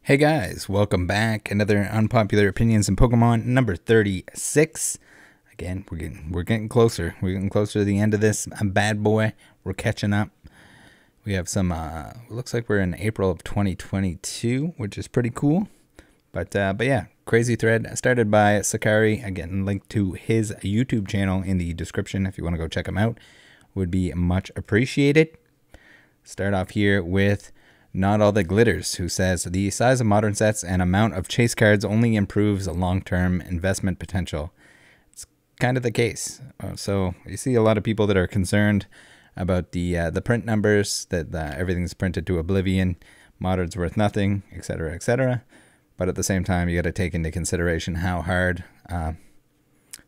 Hey guys, welcome back. Another unpopular opinions in Pokemon number 36. Again, we're getting closer. We're getting closer to the end of this bad boy. We're catching up. We have some looks like we're in April of 2022, which is pretty cool. But yeah, crazy thread started by Sakari. Again, link to his YouTube channel in the description if you want to go check him out. Would be much appreciated. Start off here with Not All That Glitters, who says the size of modern sets and amount of chase cards only improves long-term investment potential. It's kind of the case. So you see a lot of people that are concerned about the print numbers, that everything's printed to oblivion, modern's worth nothing, etc., etc. But at the same time, you got to take into consideration how hard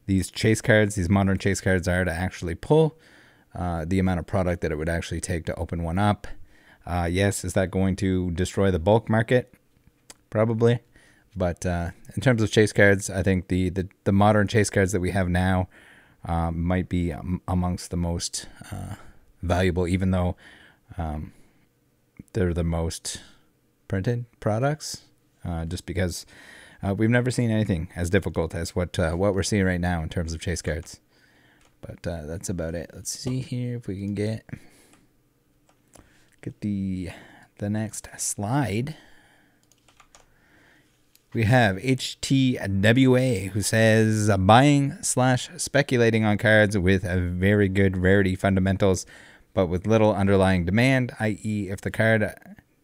these chase cards, these modern chase cards, are to actually pull. The amount of product that it would actually take to open one up. Yes, is that going to destroy the bulk market? Probably. But in terms of chase cards, I think the modern chase cards that we have now might be amongst the most valuable, even though they're the most printed products. Just because we've never seen anything as difficult as what we're seeing right now in terms of chase cards. But that's about it. Let's see here if we can get the next slide. We have HTWA, who says buying/speculating on cards with a very good rarity fundamentals, but with little underlying demand, i.e. if the card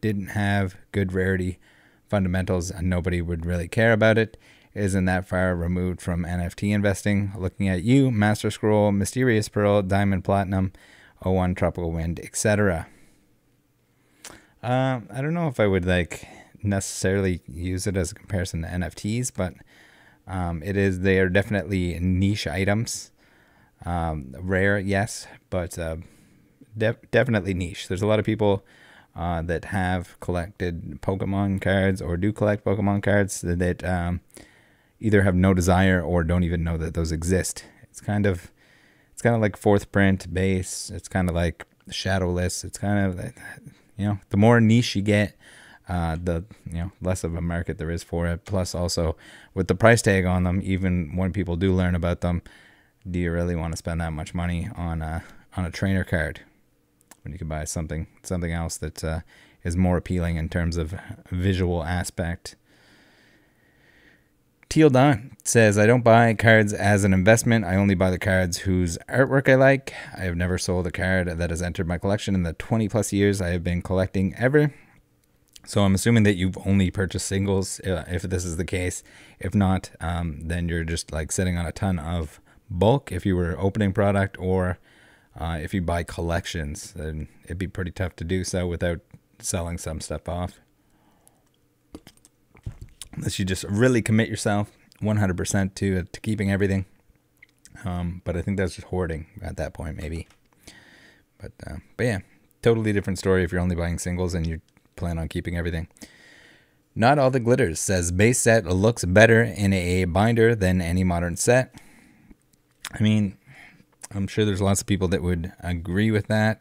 didn't have good rarity fundamentals, nobody would really care about it. Isn't that far removed from NFT investing? Looking at you, Master Scroll, Mysterious Pearl, Diamond Platinum, O1 Tropical Wind, etc. I don't know if I would necessarily use it as a comparison to NFTs, but they are definitely niche items. Rare, yes, but definitely niche. There's a lot of people that have collected Pokemon cards or do collect Pokemon cards that either have no desire or don't even know that those exist. It's kind of like fourth print base. It's kind of like shadowless. It's kind of, the more niche you get, the less of a market there is for it. Plus, also with the price tag on them, even when people do learn about them, do you really want to spend that much money on a trainer card when you can buy something else that is more appealing in terms of visual aspect? Teal Dawn says, I don't buy cards as an investment. I only buy the cards whose artwork I like. I have never sold a card that has entered my collection in the 20 plus years I have been collecting ever. So I'm assuming that you've only purchased singles, if this is the case. If not, then you're just like sitting on a ton of bulk if you were opening product, or if you buy collections, then it'd be pretty tough to do so without selling some stuff off. Unless you just really commit yourself 100% to keeping everything. But I think that's just hoarding at that point, maybe. But yeah, totally different story if you're only buying singles and you plan on keeping everything. Not All the Glitters says base set looks better in a binder than any modern set. I mean, I'm sure there's lots of people that would agree with that,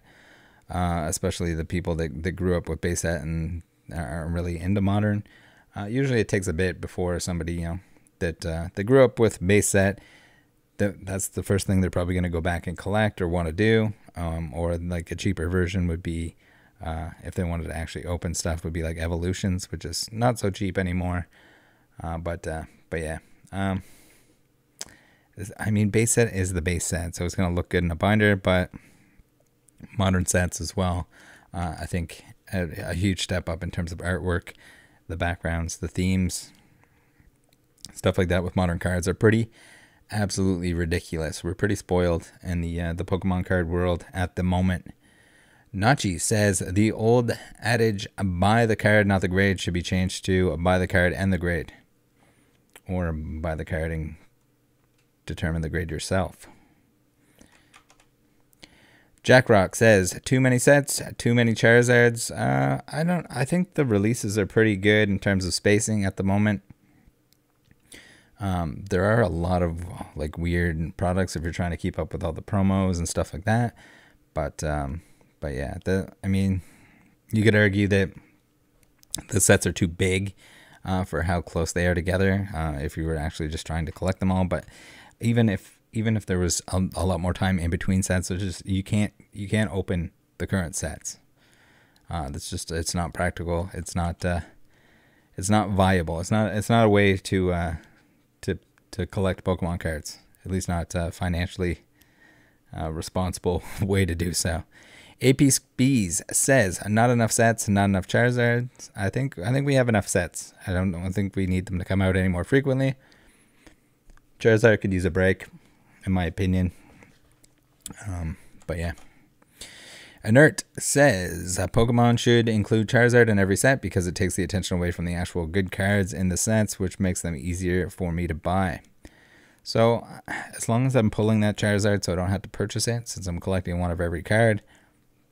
especially the people that grew up with base set and are really into modern. Usually it takes a bit before somebody, that they grew up with base set, that's the first thing they're probably going to go back and collect or want to do. Or like a cheaper version would be, if they wanted to actually open stuff, would be like Evolutions, which is not so cheap anymore. But yeah. I mean, base set is the base set, so it's going to look good in a binder, but modern sets as well, I think a huge step up in terms of artwork. The backgrounds, the themes, stuff like that with modern cards are pretty absolutely ridiculous. We're pretty spoiled in the Pokemon card world at the moment. Nachi says the old adage, buy the card, not the grade, should be changed to buy the card and the grade. Or buy the card and determine the grade yourself. Jack Rock says, too many sets, too many Charizards. I think the releases are pretty good in terms of spacing at the moment. There are a lot of like weird products if you're trying to keep up with all the promos and stuff like that. But yeah, I mean, you could argue that The sets are too big for how close they are together if you were actually just trying to collect them all. But even if there was a lot more time in between sets, it's just you can't open the current sets. It's not practical. It's not viable. It's not a way to collect Pokemon cards. At least not financially responsible way to do so. AP Bees says not enough sets, not enough Charizards. I think we have enough sets. I don't think we need them to come out any more frequently. Charizard could use a break, in my opinion. But yeah. Inert says Pokemon should include Charizard in every set because it takes the attention away from the actual good cards in the sets, which makes them easier for me to buy. So as long as I'm pulling that Charizard so I don't have to purchase it, since I'm collecting one of every card,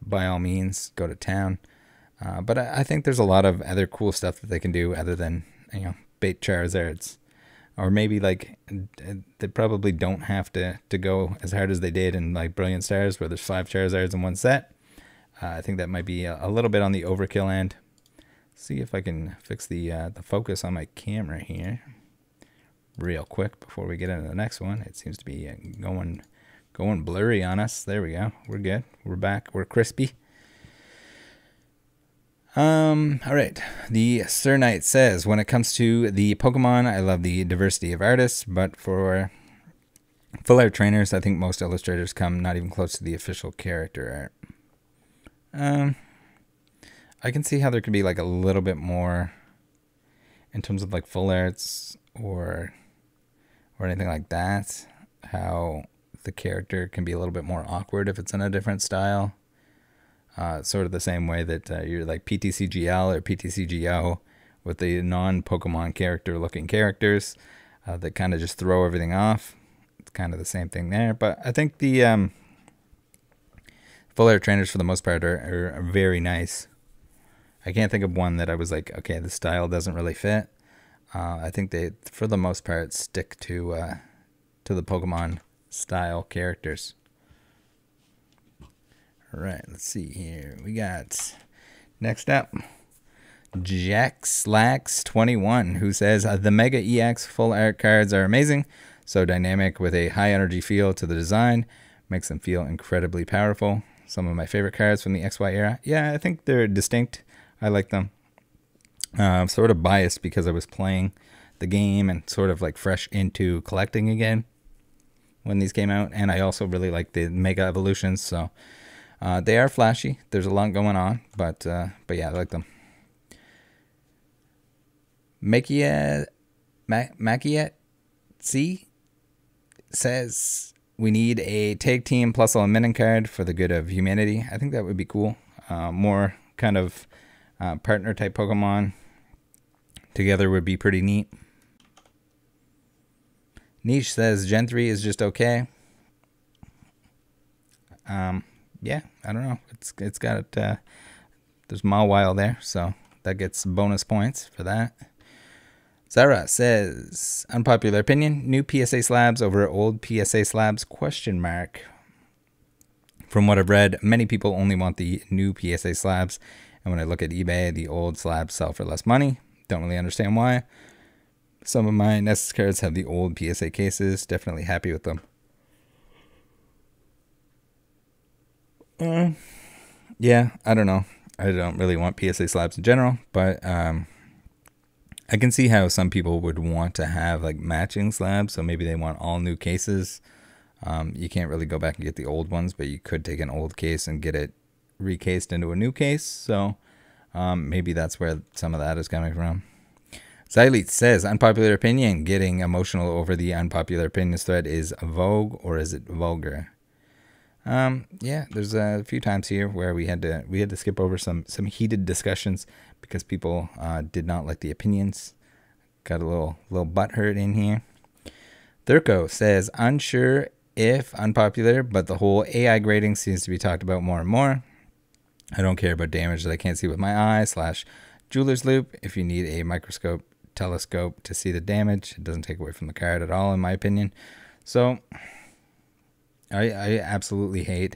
by all means, go to town. But I think there's a lot of other cool stuff that they can do other than, bait Charizards. Or maybe, like, they probably don't have to go as hard as they did in, like, Brilliant Stars, where there's 5 Charizards in one set. I think that might be a little bit on the overkill end. See if I can fix the focus on my camera here real quick before we get into the next one. It seems to be going blurry on us. There we go. We're good. We're back. We're crispy. All right. The Sir Knight says, when it comes to the Pokemon, I love the diversity of artists, but for full art trainers, I think most illustrators come not even close to the official character art. I can see how there could be like a little bit more in terms of like full arts or anything like that. How the character can be a little bit more awkward if it's in a different style. Sort of the same way that you're like PTCGL or PTCGO with the non-Pokemon character looking characters that kind of just throw everything off. It's kind of the same thing there. But I think the full art trainers for the most part are very nice. I can't think of one that I was like, okay, the style doesn't really fit. I think they, for the most part, stick to the Pokemon style characters. All right, let's see here. We got next up JackSlacks21, who says the Mega EX full art cards are amazing, so dynamic with a high energy feel to the design, makes them feel incredibly powerful. Some of my favorite cards from the XY era. Yeah, I think they're distinct. I like them. I'm sort of biased because I was playing the game and sort of like fresh into collecting again when these came out, and I also really like the Mega Evolutions, so they are flashy. There's a lot going on, but yeah, I like them. Makiet C says we need a tag team plus a minion card for the good of humanity. I think that would be cool. More kind of partner type Pokemon together would be pretty neat. Niche says Gen 3 is just okay. Yeah, I don't know. It's got there's Mawile there, so that gets bonus points for that. Zara says unpopular opinion: new PSA slabs over old PSA slabs? Question mark. From what I've read, many people only want the new PSA slabs, and when I look at eBay, the old slabs sell for less money. Don't really understand why. Some of my Nessus cards have the old PSA cases. Definitely happy with them. Yeah, I don't know. I don't really want PSA slabs in general, but I can see how some people would want to have like matching slabs. So maybe they want all new cases. You can't really go back and get the old ones, but you could take an old case and get it recased into a new case. So maybe that's where some of that is coming from. Xylete says, unpopular opinion, getting emotional over the unpopular opinions thread is vogue, or is it vulgar? Yeah, there's a few times here where we had to skip over some heated discussions because people did not like the opinions. Got a little butthurt in here. Thurko says, unsure if unpopular, but the whole AI grading seems to be talked about more and more. I don't care about damage that I can't see with my eye / jeweler's loop. If you need a microscope, telescope to see the damage, it doesn't take away from the card at all, in my opinion. So I absolutely hate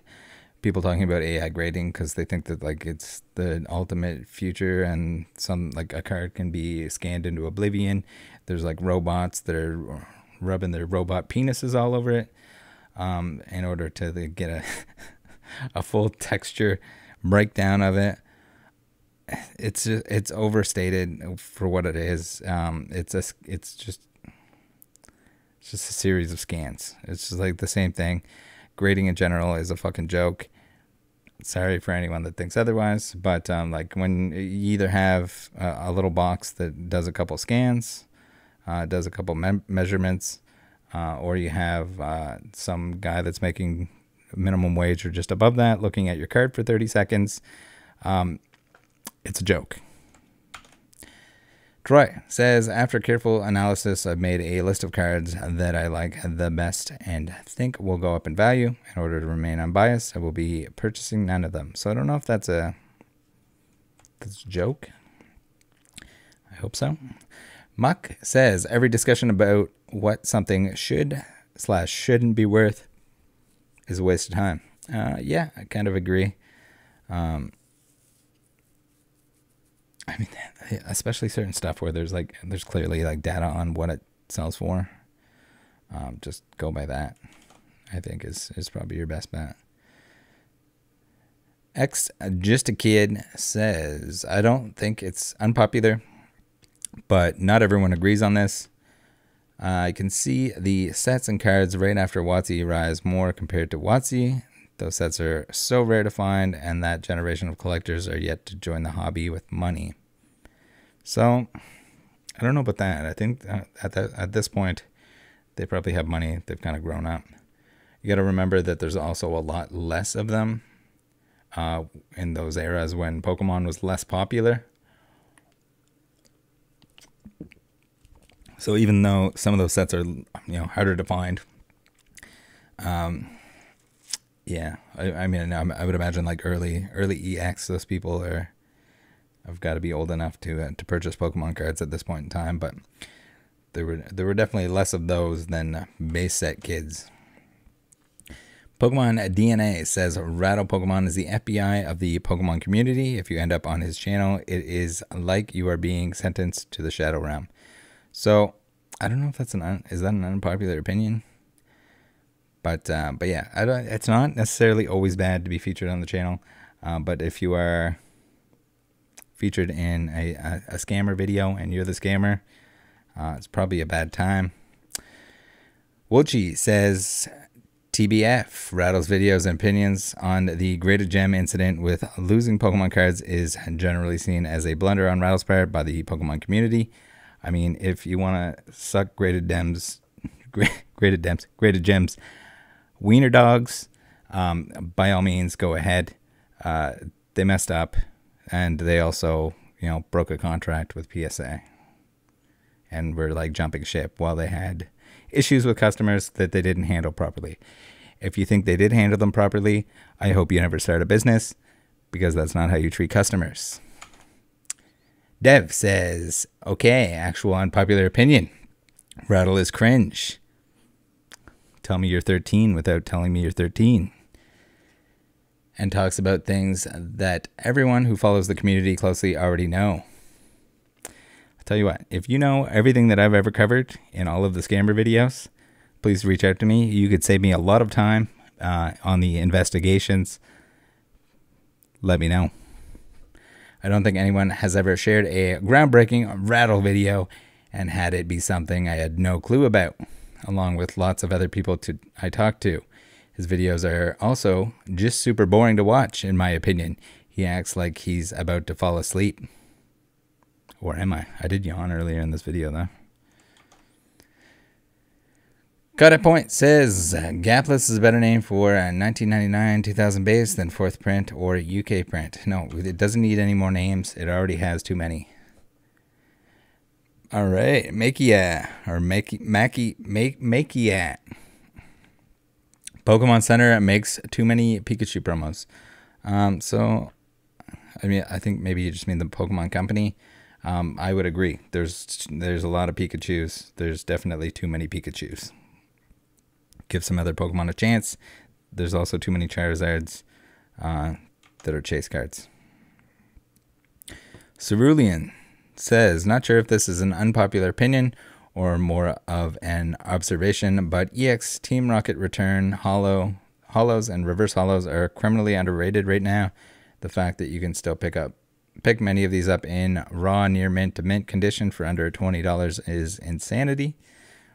people talking about AI grading because they think that like it's the ultimate future, and some like a card can be scanned into oblivion. There's like robots that are rubbing their robot penises all over it in order to get a full texture breakdown of it. It's overstated for what it is. It's just a series of scans. It's just like the same thing. Grading in general is a fucking joke. Sorry for anyone that thinks otherwise, but like when you either have a little box that does a couple scans, does a couple measurements, or you have some guy that's making minimum wage or just above that looking at your card for 30 seconds, it's a joke. Troy says, after careful analysis, I've made a list of cards that I like the best and think will go up in value. In order to remain unbiased, I will be purchasing none of them. So I don't know if that's a joke. I hope so. Muck says, every discussion about what something should/shouldn't be worth is a waste of time. Yeah, I kind of agree. I mean, especially certain stuff where there's clearly like data on what it sells for. Just go by that, I think is probably your best bet. X Just a Kid says, I don't think it's unpopular, but not everyone agrees on this. I can see the sets and cards right after WotC rise more compared to WotC. Those sets are so rare to find, and that generation of collectors are yet to join the hobby with money. So, I don't know about that. I think at this point, they probably have money. They've kind of grown up. You got to remember that there's also a lot less of them in those eras when Pokemon was less popular. So even though some of those sets are, harder to find, yeah, I mean, I would imagine like early EX, those people have got to be old enough to purchase Pokemon cards at this point in time. But there were definitely less of those than base set kids. Pokemon DNA says Rattle Pokemon is the FBI of the Pokemon community. If you end up on his channel, it is like you are being sentenced to the Shadow Realm. So I don't know if that's is that an unpopular opinion? But yeah, it's not necessarily always bad to be featured on the channel. But if you are featured in a scammer video and you're the scammer, it's probably a bad time. Wochi says, TBF, Rattle's videos and opinions on the graded gem incident with losing Pokemon cards is generally seen as a blunder on Rattle's part by the Pokemon community. I mean, if you want to suck graded gems, wiener dogs, by all means, go ahead. They messed up, and they also, broke a contract with PSA, and were like jumping ship while they had issues with customers that they didn't handle properly. If you think they did handle them properly, I hope you never start a business, because that's not how you treat customers. Dev says, okay, actual unpopular opinion. Rattle is cringe. Tell me you're 13 without telling me you're 13. And talks about things that everyone who follows the community closely already know. I'll tell you what, if you know everything that I've ever covered in all of the scammer videos, please reach out to me. You could save me a lot of time on the investigations. Let me know. I don't think anyone has ever shared a groundbreaking Rattle video and had it be something I had no clue about, along with lots of other people I talked to. His videos are also just super boring to watch, in my opinion. He acts like he's about to fall asleep. Or am I? I did yawn earlier in this video, though. Cut at Point says, Gapless is a better name for a 1999 2000 base than 4th print or UK print. No, it doesn't need any more names. It already has too many. All right, Makia, or Makia. Pokemon Center makes too many Pikachu promos. So, I mean, I think maybe you just mean the Pokemon company. I would agree. There's a lot of Pikachus. There's definitely too many Pikachus. Give some other Pokemon a chance. There's also too many Charizards. that are chase cards. Cerulean says, not sure if this is an unpopular opinion or more of an observation, but EX Team Rocket Return hollows and reverse hollows are criminally underrated right now. The fact that you can still pick many of these up in raw near mint to mint condition for under $20 is insanity.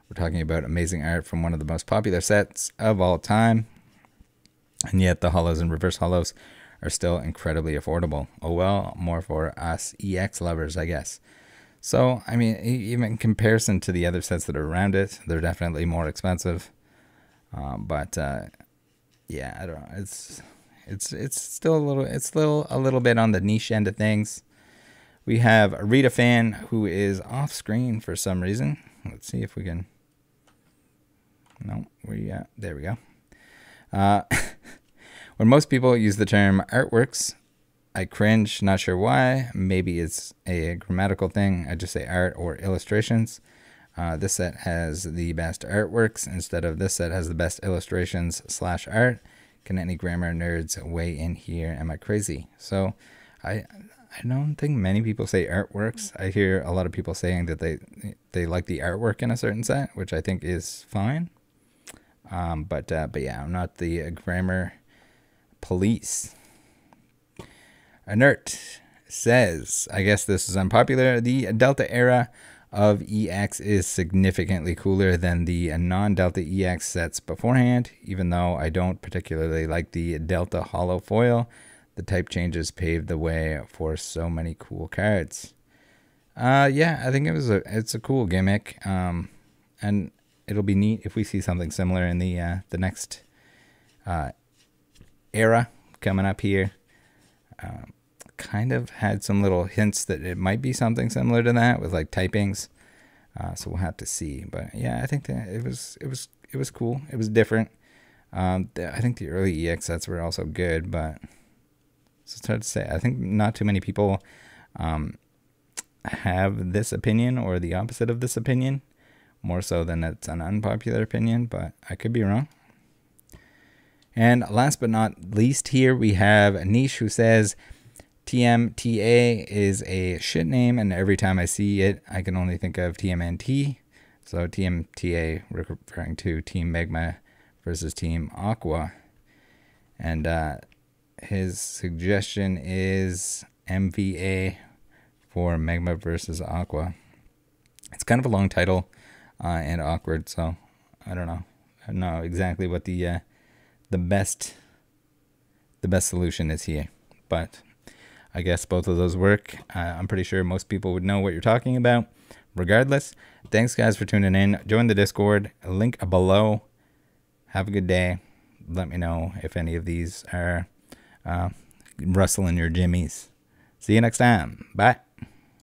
We're talking about amazing art from one of the most popular sets of all time, and yet the hollows and reverse hollows are still incredibly affordable. Oh well, more for us EX lovers, I guess. So, I mean, even in comparison to the other sets that are around it, they're definitely more expensive. Yeah, I don't know. It's still a little bit on the niche end of things. We have Rita Fan, who is off screen for some reason. Let's see if we can. No, there we go. When most people use the term artworks, I cringe, not sure why. Maybe it's a grammatical thing. I just say art or illustrations. This set has the best artworks instead of this set has the best illustrations / art. Can any grammar nerds weigh in here? Am I crazy? So I don't think many people say artworks. I hear a lot of people saying that they like the artwork in a certain set, which I think is fine. But yeah, I'm not the grammar police. Inert says, I guess this is unpopular. The Delta era of EX is significantly cooler than the non-Delta EX sets beforehand. Even though I don't particularly like the Delta hollow foil, the type changes paved the way for so many cool cards. Yeah, I think it's a cool gimmick. And it'll be neat if we see something similar in the next era coming up here. Kind of had some little hints that it might be something similar to that with like typings. So we'll have to see. But yeah, I think that it was cool. It was different. I think the early EX sets were also good, but it's hard to say. I think not too many people have this opinion or the opposite of this opinion, more so than it's an unpopular opinion, but I could be wrong. And last but not least here, we have Anish, who says, TMTA is a shit name, and every time I see it, I can only think of TMNT. So TMTA referring to Team Magma versus Team Aqua. And his suggestion is MVA for Magma versus Aqua. It's kind of a long title and awkward, so I don't know. I don't know exactly what the best solution is here, but I guess both of those work. I'm pretty sure most people would know what you're talking about. Regardless, thanks guys for tuning in. Join the Discord, link below. Have a good day. Let me know if any of these are rustling your jimmies. See you next time. Bye.